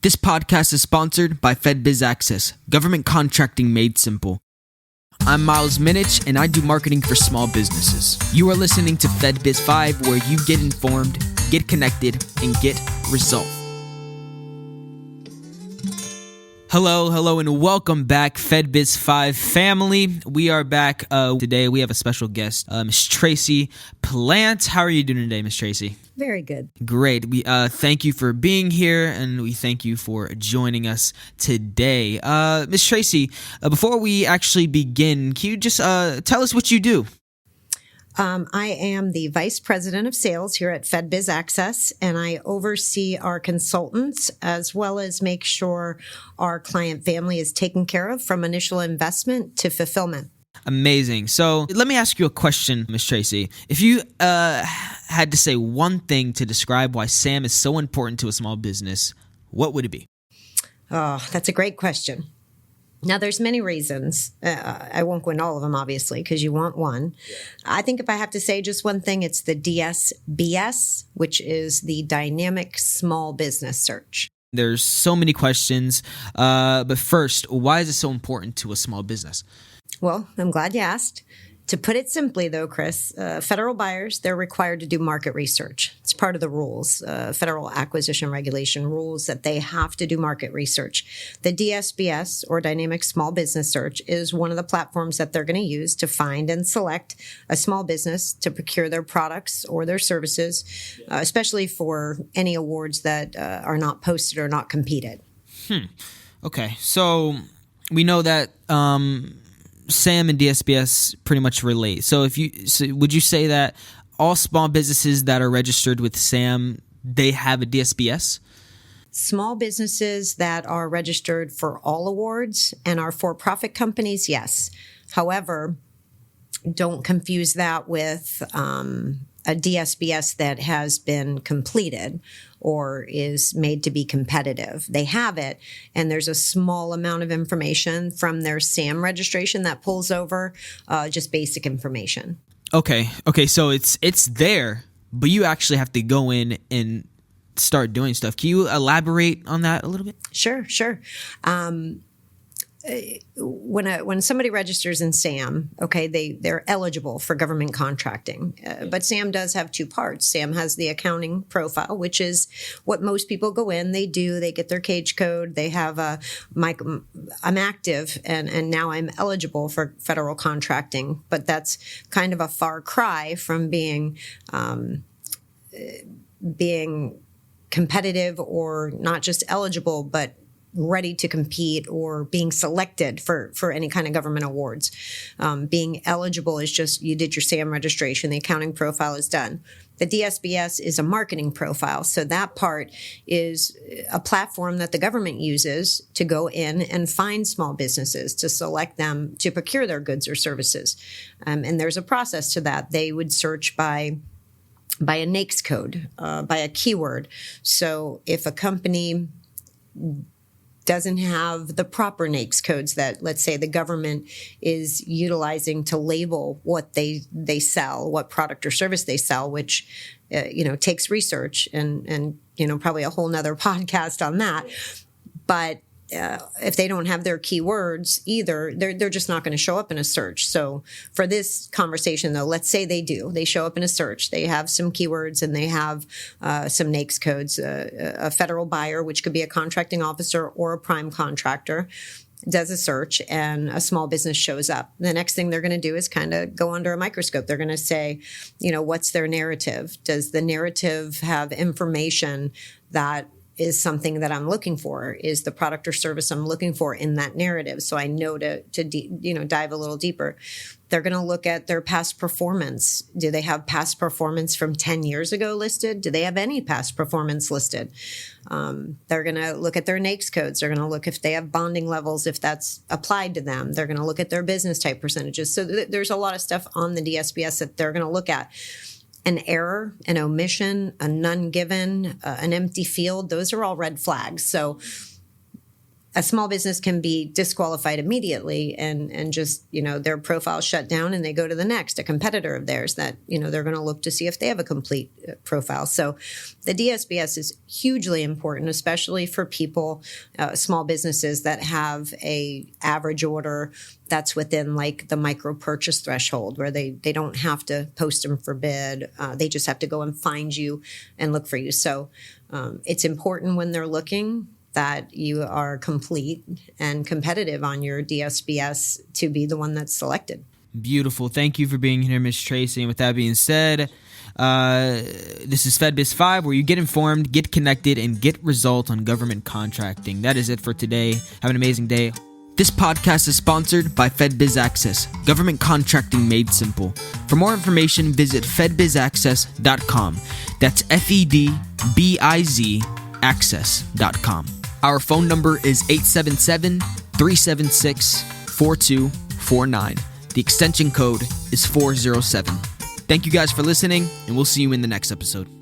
This podcast is sponsored by FedBiz'5, government contracting made simple. I'm Miles Minich, and I do marketing for small businesses. You are listening to FedBiz'5, where you get informed, get connected, and get results. Hello, and welcome back, FedBiz'5 family. We are back today. We have a special guest, Ms. Tracy Plant. How are you doing today, Ms. Tracy? Very good. Great. We thank you for being here, and we thank you for joining us today. Ms. Tracy, before we actually begin, can you just tell us what you do? I am the Vice President of Sales here at FedBiz'5, and I oversee our consultants as well as make sure our client family is taken care of from initial investment to fulfillment. Amazing. So let me ask you a question, Ms. Tracy. If you had to say one thing to describe why SAM is so important to a small business, what would it be? Oh, that's a great question. Now, there's many reasons. I won't go into all of them, obviously, because you want one. I think if I have to say just one thing, it's the DSBS, which is the Dynamic Small Business Search. There's so many questions. But first, why is it so important to a small business? Well, I'm glad you asked. To put it simply, though, Chris, federal buyers, they're required to do market research. It's part of the rules, federal acquisition regulation rules that they have to do market research. The DSBS, or Dynamic Small Business Search, is one of the platforms that they're going to use to find and select a small business to procure their products or their services, especially for any awards that are not posted or not competed. Okay, so we know that SAM and DSBS pretty much relate. So would you say that all small businesses that are registered with SAM, they have a DSBS? Small businesses that are registered for all awards and are for-profit companies, yes. However, don't confuse that with a DSBS that has been completed or is made to be competitive. They have it, and there's a small amount of information from their SAM registration that pulls over just basic information. Okay, so it's there, but you actually have to go in and start doing stuff. Can you elaborate on that a little bit? Sure. When somebody registers in SAM, okay, they're eligible for government contracting. But SAM does have two parts. SAM has the accounting profile, which is what most people go in. They get their cage code. They have I'm active and now I'm eligible for federal contracting. But that's kind of a far cry from being competitive or not just eligible, but ready to compete or being selected for any kind of government awards. Being eligible is just you did your SAM registration, the accounting profile is done. The DSBS is a marketing profile. So that part is a platform that the government uses to go in and find small businesses, to select them, to procure their goods or services. And there's a process to that. They would search by a NAICS code, by a keyword. So if a company doesn't have the proper NAICS codes that, let's say, the government is utilizing to label what they sell, what product or service they sell, which, takes research and probably a whole nother podcast on that. But if they don't have their keywords either, they're just not going to show up in a search. So for this conversation, though, let's say they do. They show up in a search. They have some keywords and they have some NAICS codes. A federal buyer, which could be a contracting officer or a prime contractor, does a search and a small business shows up. The next thing they're going to do is kind of go under a microscope. They're going to say, what's their narrative? Does the narrative have information that is something that I'm looking for? Is the product or service I'm looking for in that narrative? So I know to dive a little deeper. They're going to look at their past performance. Do they have past performance from 10 years ago listed? Do they have any past performance listed? They're going to look at their NAICS codes. They're going to look if they have bonding levels, if that's applied to them. They're going to look at their business type percentages. So there's a lot of stuff on the DSBS that they're going to look at. An error, an omission, a none given, an empty field, those are all red flags. So a small business can be disqualified immediately and just, their profile shut down and they go to the next, a competitor of theirs that, they're going to look to see if they have a complete profile. So the DSBS is hugely important, especially for people, small businesses that have a average order that's within like the micro purchase threshold where they don't have to post them for bid. They just have to go and find you and look for you. So it's important when they're looking that you are complete and competitive on your DSBS to be the one that's selected. Beautiful. Thank you for being here, Ms. Tracy. And with that being said, this is FedBiz'5, where you get informed, get connected, and get results on government contracting. That is it for today. Have an amazing day. This podcast is sponsored by FedBiz'5, government contracting made simple. For more information, visit FedBiz'5.com. That's FedBiz access.com. Our phone number is 877-376-4249. The extension code is 407. Thank you guys for listening, and we'll see you in the next episode.